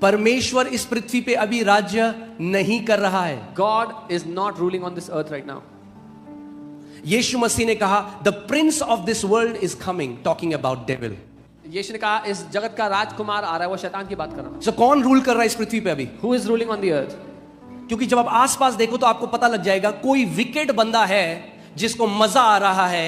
परमेश्वर इस पृथ्वी पे अभी राज्य नहीं कर रहा है. God is not ruling on this earth right now. यीशु मसीह ने कहा the prince of this world is coming, talking about devil. यीशु ने कहा इस जगत का राजकुमार आ रहा है, वो शैतान की बात कर रहा है. सो कौन रूल कर रहा है इस पृथ्वी पे अभी? Who is ruling on the earth? क्योंकि जब आप आसपास देखो तो आपको पता लग जाएगा कोई विकेट बंदा है जिसको मजा आ रहा है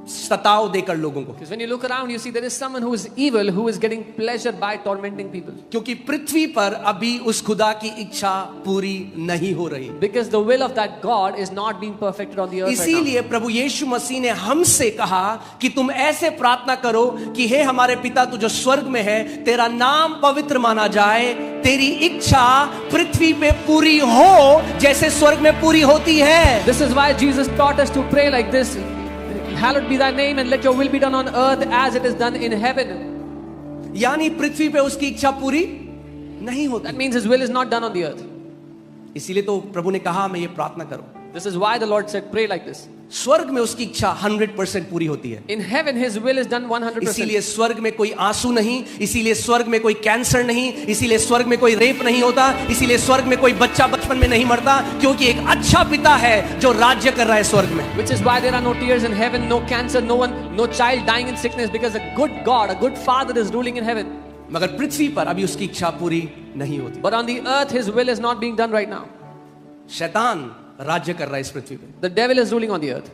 सताव देकर लोगों को. Because when you look around, you see there is someone who is evil, who is getting pleasure by tormenting people. क्योंकि पृथ्वी पर अभी उस खुदा की इच्छा पूरी नहीं हो रही. Because the will of that God is not being perfected on the earth right now. इसीलिए प्रभु यीशु मसीह ने हमसे कहा कि तुम ऐसे प्रार्थना करो कि हे हमारे पिता तू जो स्वर्ग में है, तेरा नाम पवित्र माना जाए, तेरी इच्छा पृथ्वी पे पूरी हो जैसे स्वर्ग में पूरी होती है. This is why Jesus taught us to pray like this. Hallowed be thy name and let your will be done on earth as it is done in heaven. यानी पृथ्वी पे उसकी इच्छा पूरी नहीं होती. That means his will is not done on the earth. इसीलिए तो प्रभु ने कहा मैं ये प्रार्थना करो. This is why the Lord said pray like this. स्वर्ग में उसकी इच्छा 100% पूरी होती है. In heaven his will is done 100%. इसीलिए स्वर्ग में कोई आंसू नहीं, इसीलिए स्वर्ग में कोई कैंसर नहीं, इसीलिए स्वर्ग में कोई रेप नहीं होता, इसीलिए स्वर्ग में कोई बच्चा बचपन में नहीं मरता, क्योंकि एक अच्छा पिता है जो राज्य कर रहा है स्वर्ग में. Which is why there are no tears in heaven, no cancer, no child dying in sickness, because a good God, a good father is ruling in heaven. मगर पृथ्वी पर अभी उसकी इच्छा पूरी नहीं होती. But on the earth his will is not being done right now. शैतान राज्य कर रहा है इस पृथ्वी पे. The devil is ruling on the earth.